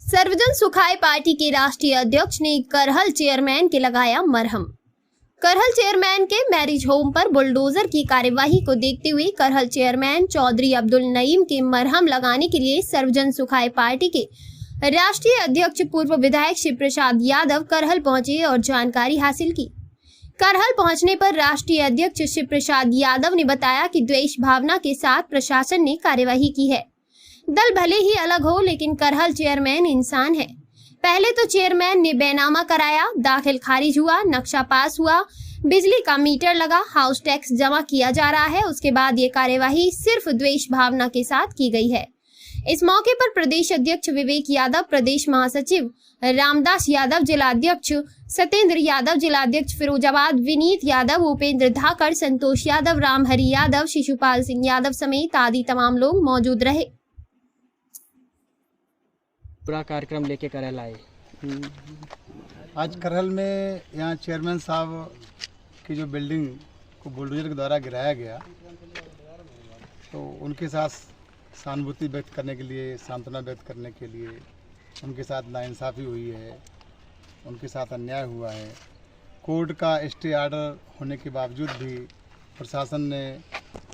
सर्वजन सुखाय पार्टी के राष्ट्रीय अध्यक्ष ने करहल चेयरमैन के लगाया मरहम। करहल चेयरमैन के मैरिज होम पर बुलडोजर की कार्यवाही को देखते हुए करहल चेयरमैन चौधरी अब्दुल नईम के मरहम लगाने के लिए सर्वजन सुखाय पार्टी के राष्ट्रीय अध्यक्ष पूर्व विधायक शिव प्रसाद यादव करहल पहुंचे और जानकारी हासिल की। करहल पहुंचने पर राष्ट्रीय अध्यक्ष शिव प्रसाद यादव ने बताया कि द्वेष भावना के साथ प्रशासन ने कार्यवाही की है। दल भले ही अलग हो लेकिन करहल चेयरमैन इंसान है। पहले तो चेयरमैन ने बैनामा कराया, दाखिल खारिज हुआ, नक्शा पास हुआ, बिजली का मीटर लगा, हाउस टैक्स जमा किया जा रहा है। उसके बाद ये कार्यवाही सिर्फ द्वेष भावना के साथ की गई है। इस मौके पर प्रदेश अध्यक्ष विवेक यादव, प्रदेश महासचिव रामदास यादव, जिलाध्यक्ष सत्येंद्र यादव, जिलाध्यक्ष फिरोजाबाद विनीत यादव, उपेंद्र धाकड़, संतोष यादव, रामहरि यादव, शिशुपाल सिंह यादव समेत आदि तमाम लोग मौजूद रहे। पूरा कार्यक्रम लेके करहल आए। आज करहल में यहाँ चेयरमैन साहब की जो बिल्डिंग को बुलडोजर के द्वारा गिराया गया, तो उनके साथ सहानुभूति व्यक्त करने के लिए, सांत्वना व्यक्त करने के लिए, उनके साथ नाइंसाफ़ी हुई है, उनके साथ अन्याय हुआ है। कोर्ट का स्टे ऑर्डर होने के बावजूद भी प्रशासन ने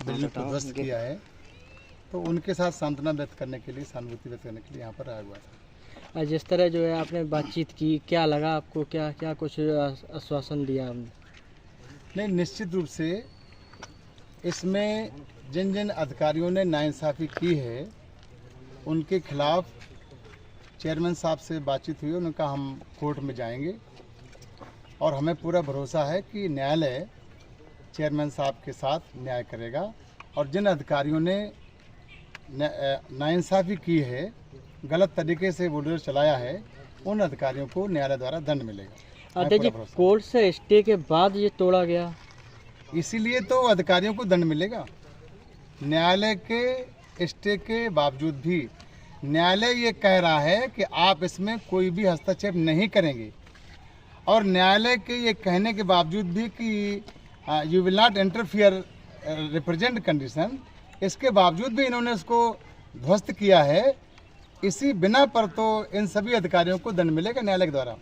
बिल्डिंग को ध्वस्त किया है, तो उनके साथ सांत्वना व्यक्त करने के लिए, सहानुभूति व्यक्त करने के लिए यहाँ पर आया हुआ था। जिस तरह जो है आपने बातचीत की, क्या लगा आपको, क्या कुछ आश्वासन दिया आपने? नहीं, निश्चित रूप से इसमें जिन जिन अधिकारियों ने नाइंसाफ़ी की है उनके खिलाफ चेयरमैन साहब से बातचीत हुई। उन्होंने कहा हम कोर्ट में जाएंगे और हमें पूरा भरोसा है कि न्यायालय चेयरमैन साहब के साथ न्याय करेगा और जिन अधिकारियों ने नाइंसाफ़ी की है, गलत तरीके से बुलडोजर चलाया है, उन अधिकारियों को न्यायालय द्वारा दंड मिलेगा। अध्यक्ष जी, कोर्ट से स्टे के बाद ये तोड़ा गया, इसीलिए तो अधिकारियों को दंड मिलेगा। न्यायालय के स्टे के बावजूद भी न्यायालय ये कह रहा है कि आप इसमें कोई भी हस्तक्षेप नहीं करेंगे, और न्यायालय के ये कहने के बावजूद भी कि you will not interfere represent condition, इसके बावजूद भी इन्होंने उसको ध्वस्त किया है। इसी बिना पर तो इन सभी अधिकारियों को दंड मिलेगा न्यायालय के द्वारा।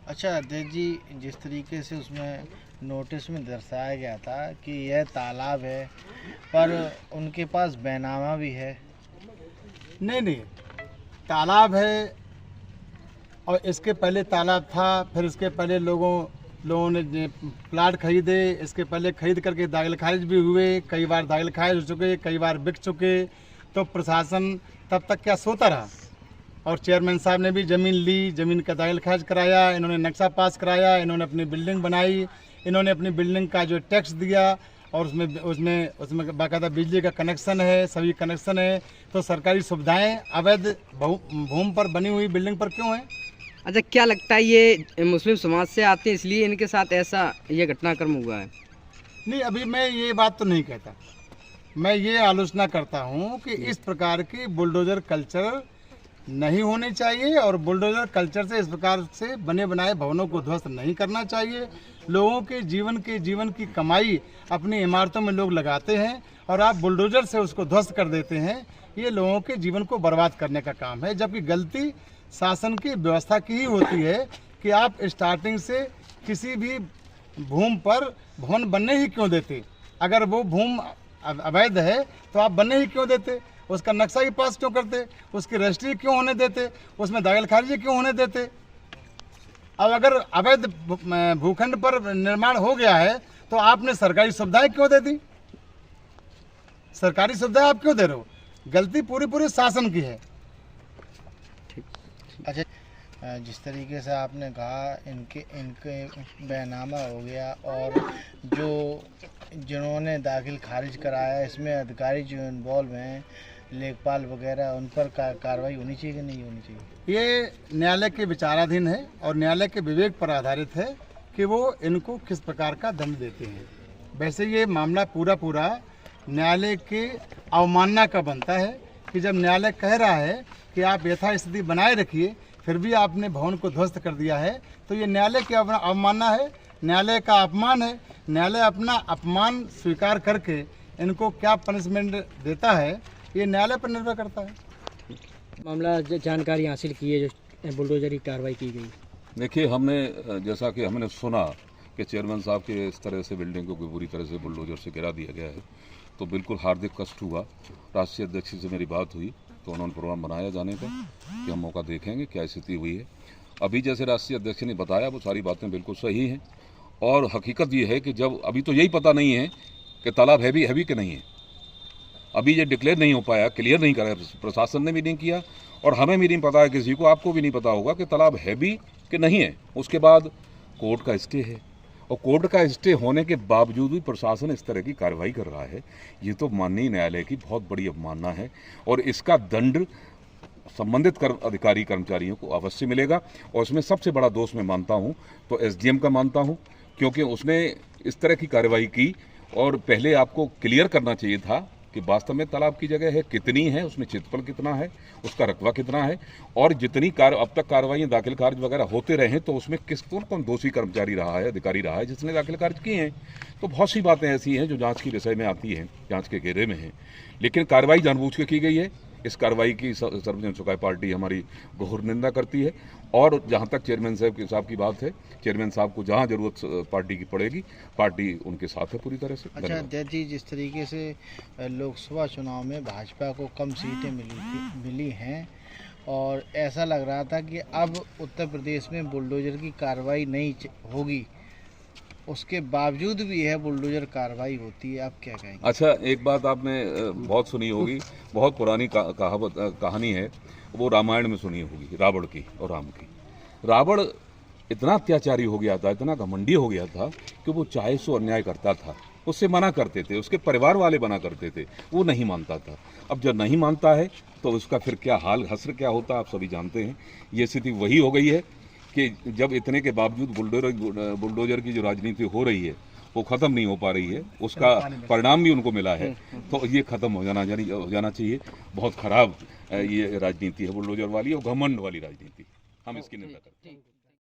अच्छा अध्यक्ष जी, जिस तरीके से उसमें नोटिस में दर्शाया गया था कि यह तालाब है, पर उनके पास बैनामा भी है। नहीं, तालाब है और इसके पहले तालाब था, फिर इसके पहले लोगों ने प्लाट खरीदे, इसके पहले खरीद करके दाखिल खारिज भी हुए, कई बार दाखिल खारिज हो चुके, कई बार बिक चुके। तो प्रशासन तब तक क्या सोता रहा? और चेयरमैन साहब ने भी ज़मीन ली, ज़मीन का दाखिल खारिज कराया, इन्होंने नक्शा पास कराया, इन्होंने अपनी बिल्डिंग बनाई, इन्होंने अपनी बिल्डिंग का जो टैक्स दिया और उसमें बाकायदा बिजली का कनेक्शन है, सभी कनेक्शन है। तो सरकारी सुविधाएं अवैध भूमि पर बनी हुई बिल्डिंग पर क्यों हैं? अच्छा, क्या लगता है ये मुस्लिम समाज से आते हैं इसलिए इनके साथ ऐसा ये घटनाक्रम हुआ है? नहीं, अभी मैं ये बात तो नहीं कहता। मैं ये आलोचना करता हूँ कि इस प्रकार की बुलडोजर कल्चर नहीं होनी चाहिए और बुलडोजर कल्चर से इस प्रकार से बने बनाए भवनों को ध्वस्त नहीं करना चाहिए। लोगों के जीवन की कमाई अपनी इमारतों में लोग लगाते हैं और आप बुलडोजर से उसको ध्वस्त कर देते हैं। ये लोगों के जीवन को बर्बाद करने का काम है, जबकि गलती शासन की व्यवस्था की ही होती है कि आप स्टार्टिंग से किसी भी भूमि पर भवन बनने ही क्यों देते? अगर वो भूमि अवैध है तो आप बनने ही क्यों देते? उसका नक्शा ही पास क्यों करते? उसकी रजिस्ट्री क्यों होने देते? उसमें दाखिल खारिज क्यों होने देते? अब अगर अवैध भूखंड पर निर्माण हो गया है तो आपने सरकारी सुविधाएं क्यों दे दी? सरकारी सुविधाएं आप क्यों दे रहे हो? गलती पूरी शासन की है। अच्छा, जिस तरीके से आपने कहा इनके बैनामा हो गया और जिन्होंने दाखिल खारिज कराया, इसमें अधिकारी जो इन्वॉल्व हैं, लेखपाल वगैरह, उन पर कार्रवाई होनी चाहिए कि नहीं होनी चाहिए? ये न्यायालय के विचाराधीन है और न्यायालय के विवेक पर आधारित है कि वो इनको किस प्रकार का दंड देते हैं। वैसे ये मामला पूरा न्यायालय के अवमानना का बनता है कि जब न्यायालय कह रहा है कि आप यथास्थिति बनाए रखिए, फिर भी आपने भवन को ध्वस्त कर दिया है, तो ये न्यायालय की अवमानना है, न्यायालय का अपमान है। न्यायालय अपना अपमान स्वीकार करके इनको क्या पनिशमेंट देता है, ये न्यायालय पर निर्भर करता है। मामला जानकारी हासिल की है जो बुलडोजर की कार्रवाई की गई? देखिए, हमने जैसा कि हमने सुना कि चेयरमैन साहब के इस तरह से बिल्डिंग को पूरी तरह से बुलडोजर से गिरा दिया गया है, तो बिल्कुल हार्दिक कष्ट हुआ। राष्ट्रीय अध्यक्ष से मेरी बात हुई तो उन्होंने प्रोग्राम बनाया जाने का कि हम मौका देखेंगे क्या स्थिति हुई है। अभी जैसे राष्ट्रीय अध्यक्ष ने बताया वो सारी बातें बिल्कुल सही हैं, और हकीकत ये है कि जब अभी तो यही पता नहीं है कि तालाब है भी कि नहीं है। अभी ये डिक्लेयर नहीं हो पाया, क्लियर नहीं करा, प्रशासन ने भी नहीं किया और हमें भी नहीं पता है किसी को, आपको भी नहीं पता होगा कि तालाब है भी कि नहीं है। उसके बाद कोर्ट का स्टे है, और कोर्ट का स्टे होने के बावजूद भी प्रशासन इस तरह की कार्रवाई कर रहा है, ये तो माननीय न्यायालय की बहुत बड़ी अवमानना है, और इसका दंड संबंधित अधिकारी कर्मचारियों को अवश्य मिलेगा। और उसमें सबसे बड़ा दोष मैं मानता हूँ तो एसडीएम का मानता हूँ, क्योंकि उसने इस तरह की कार्रवाई की, और पहले आपको क्लियर करना चाहिए था कि वास्तव में तालाब की जगह है कितनी है, उसमें क्षेत्रफल कितना है, उसका रकबा कितना है, और जितनी अब तक कार्रवाई दाखिल कार्य वगैरह होते रहे तो उसमें कौन कौन दोषी कर्मचारी रहा है, अधिकारी रहा है जिसने दाखिल कार्य किए हैं। तो बहुत सी बातें ऐसी हैं जो जांच के विषय में आती हैं, जांच के घेरे में हैं, लेकिन कार्रवाई जानबूझ के की गई है। इस कार्रवाई की सर्वजन सुखाय पार्टी हमारी घोर निंदा करती है, और जहां तक चेयरमैन साहब की बात है, चेयरमैन साहब को जहां जरूरत पार्टी की पड़ेगी, पार्टी उनके साथ है पूरी तरह से। अच्छा अध्यक्ष जी, जिस तरीके से लोकसभा चुनाव में भाजपा को कम सीटें मिली हैं, और ऐसा लग रहा था कि अब उत्तर प्रदेश में बुलडोजर की कार्रवाई नहीं होगी, उसके बावजूद भी है बुलडोजर कार्रवाई होती है, आप क्या कहेंगे? अच्छा, एक बात आपने बहुत सुनी होगी, बहुत पुरानी कहानी है, वो रामायण में सुनी होगी, रावण की और राम की। रावण इतना अत्याचारी हो गया था, इतना घमंडी हो गया था कि वो चाहे सो अन्याय करता था, उससे मना करते थे, उसके परिवार वाले मना करते थे, वो नहीं मानता था। अब जब नहीं मानता है तो उसका फिर क्या हाल हश्र क्या होता आप सभी जानते हैं। ये स्थिति वही हो गई है कि जब इतने के बावजूद बुलडोजर की जो राजनीति हो रही है वो ख़त्म नहीं हो पा रही है, उसका परिणाम भी उनको मिला है, तो ये ख़त्म हो जाना चाहिए। बहुत ख़राब ये राजनीति है बुलडोजर वाली और घमंड वाली राजनीति, हम इसकी निंदा करते हैं।